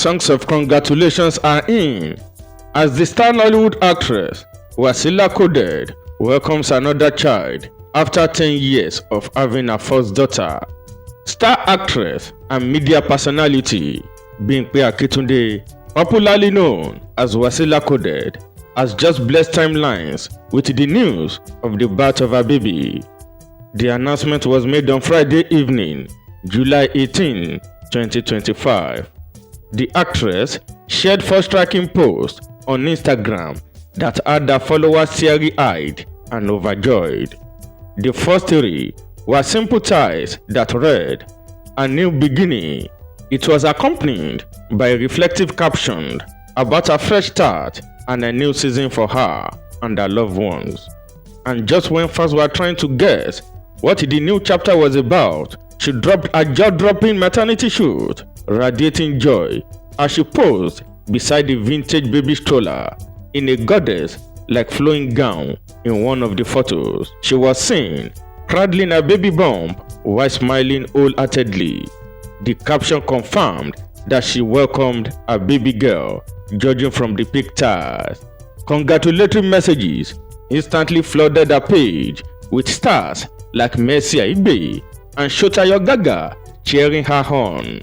songs of congratulations are in as the star Nollywood actress Wasila coded welcomes another child after 10 years of having her first daughter. Star actress and media personality Bimpe Akitunde, popularly known as Wasila coded, has just blessed timelines with the news of the birth of her baby. The announcement was made on Friday evening, July 18, 2025. The actress shared four striking posts on Instagram that had her followers teary-eyed and overjoyed. The first three were simple ties that read, "A new beginning." It was accompanied by a reflective caption about a fresh start and a new season for her and her loved ones. And just when fans were trying to guess what the new chapter was about, she dropped a jaw-dropping maternity shoot, radiating joy as she posed beside the vintage baby stroller in a goddess-like flowing gown. In one of the photos, she was seen cradling her baby bump while smiling wholeheartedly. The caption confirmed that she welcomed her baby girl, judging from the pictures. Congratulatory messages instantly flooded her page, with stars like Mercy Aigbe and Shotayo Gaga cheering her on.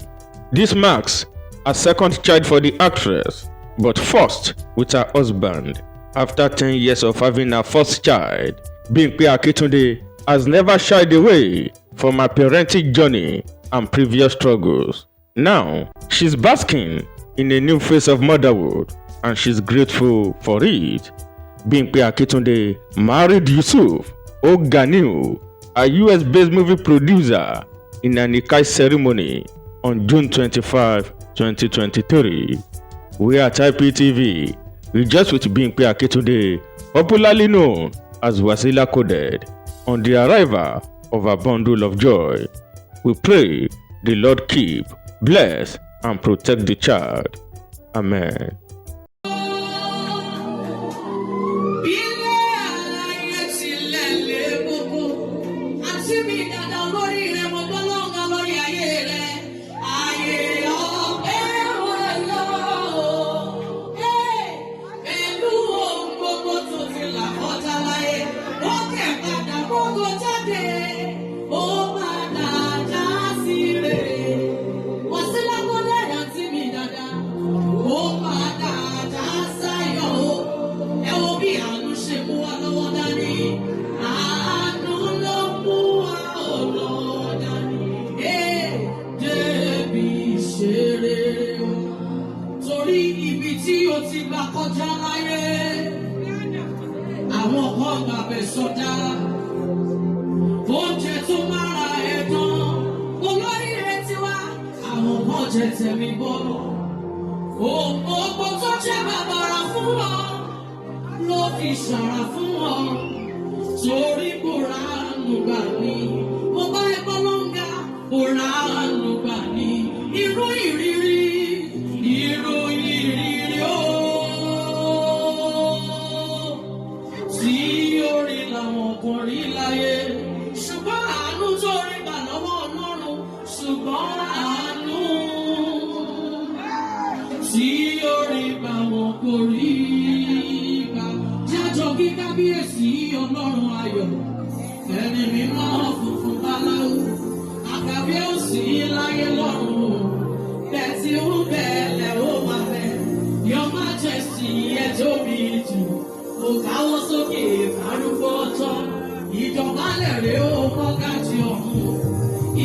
This marks a second child for the actress, but first with her husband. After 10 years of having her first child, Bimpe Akitunde has never shied away from her parenting journey and previous struggles. Now, she's basking in a new phase of motherhood, and she's grateful for it. Bimpe Akitunde married Yusuf Oganiu, a US-based movie producer, in a Nikah ceremony on June 25, 2023. We at IPTV rejoice with Bimpe Akitunde, popularly known as Wasila coded, on the arrival of a bundle of joy. We pray the Lord keep, bless, and protect the child. Amen. Àwọn kan gbàgbé sọdá oúnjẹ tó mára ẹ̀dán olóríire tiwa àwọn kan jẹ tẹ̀mí bọ́ òpó tó jẹ́ bàbàrà fún wọn ló fi ṣàrà fún wọn torí kò ránù gbà ní mo bá ẹ̀kọ́ lọ́ngà kò ránù gbà ní irú ìrírí ó. Ọkùnrin láyé ṣùgbọ́n àánú tó rí gbà lọ́wọ́ Ọlọ́run ṣùgbọ́n àánú tí ó rí gbà wọn kò rí gbà. Jájọ kí kábíyèsí Ọlọ́run ayọ̀ ẹni mímọ́ funfun báláwo àkàbí òsì láyé lọ́run bẹ́ẹ̀ tí ó bẹ̀ẹ̀lẹ̀ ó máa bẹ̀ Your Majesty ẹ tóbi jù. Ó káwọ́ sókè arúgbó ọjọ́, ìjọbalẹ̀ rẹ̀ ó kọ́ká tí ọ̀hún.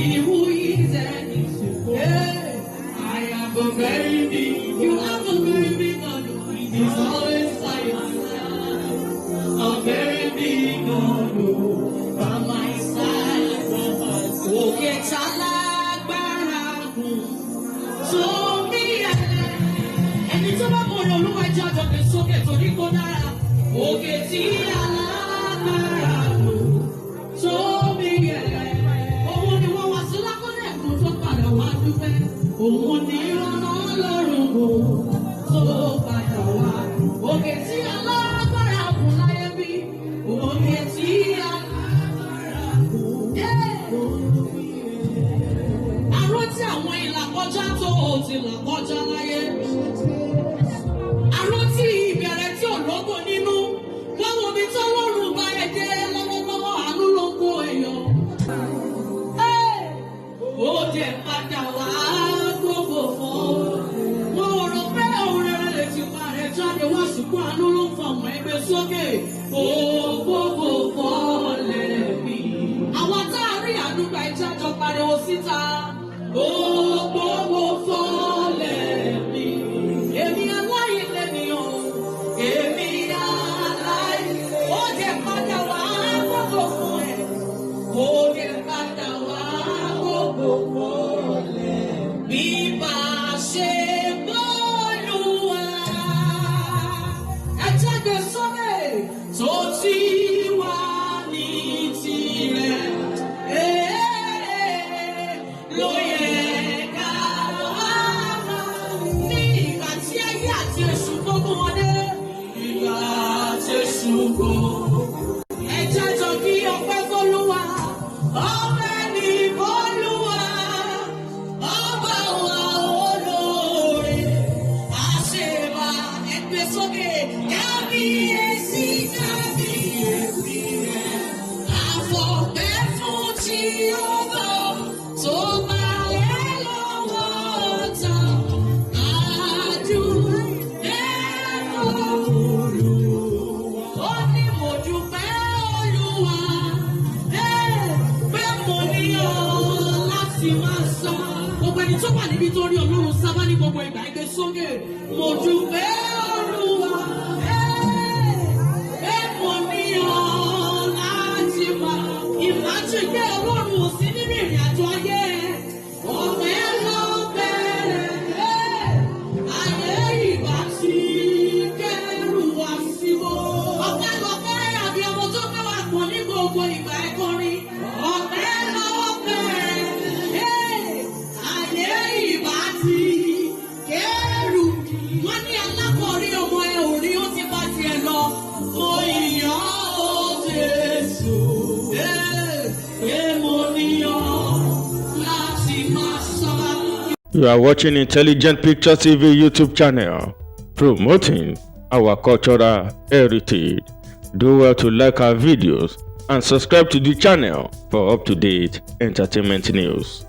Ìwú ìzẹ́ni ṣùkú. I am a very big, you have a very big God. It is always like a very big God by my side. Òkè tálágbára gùn tó bí ẹ̀lẹ́. Ẹni tó bá mọ̀ ọ́ Olúwa jẹ́ àjọkẹ́ sókè torí kó dára. Òkè tí alágbára lò tó bí ẹ̀lẹ́. Òun ni wọ́n wá sí lákọ́lẹ̀ kan tó padà wá dúpẹ́. Òun ni ọ̀nà Ọlọ́run kò tó padà wá. Òkè tí alágbára kù láyé bí. Òkè tí alágbára kù. Àrò tí àwọn ìlà kọjá tó ti là kọjá láyé. àsìkò àánú ló ń fa ọmọ ẹgbẹ́ sókè. Ògbógbò fọ́lẹ̀ mi. Àwọn tá a rí àdúgbò ìjájọ pariwo síta. Ògbógbò fọ́lẹ̀ mi. Èmi aláìlẹ́nìyàn. Èmi aláìlẹ́nìyàn. Ó jẹ́ padà wá gbogbo fún ẹ. Ó jẹ́ padà wá gbogbo fọ́lẹ̀. Bí bá ṣe bọ́lúwa. Ẹ jáde sókè. Tó ti wà ní tirẹ̀. Ló yẹ ká wá ní ìgbà tí ayé àti èṣù gbogbo wọn dé. Ìgbà tí èṣù gbogbo. Ẹ jájọ kí ọpẹ́ f'Olúwa. Ọpẹ́ ni f'Olúwa. Ọba wa olóore. Àṣebà ẹgbẹ́ sókè. Kábíyèsí kábíyèsí rẹ̀. Àfọ̀pẹ́ fún Jèhófà tó bá ẹ lọ́wọ́ tán. Àdúpẹ́ Olúwa. Ó ní mo dúpẹ́ Olúwa. Pé mo ní ọ láti máa sọ. Gbogbo ẹni tó wà níbi tó rí Ọlọ́run sábà ní gbogbo ìgbà ẹgbẹ́ sókè. Mo dúpẹ́ Olúwa. Pé mo ní ọ láti máa. Ìmájì pé Ọlọ́run ò sí nínú ìrìn àjò ayé. Ọ̀pẹ ló bẹ̀rẹ̀. Ayé ìgbà tí kẹ́rù wá síbò. Ọ̀pẹ ló bẹ̀rẹ̀ àbí ọmọ tó fẹ́ wà pọ̀ ní gbogbo ìgbà ẹ̀kọrin. Ọ̀pẹ ló bẹ̀rẹ̀. Ayé ìgbà tí kẹ́rù. Wọ́n ní alákọ̀ọ́rí ọmọ ẹ̀ ò rí ó ti bá tiẹ̀ lọ. Mo yàn ó Jésù. Pé mo ní ọ láti máa sọ. You are watching Intelligent Picture TV YouTube channel, promoting our cultural heritage. Do well to like our videos and subscribe to the channel for up-to-date entertainment news.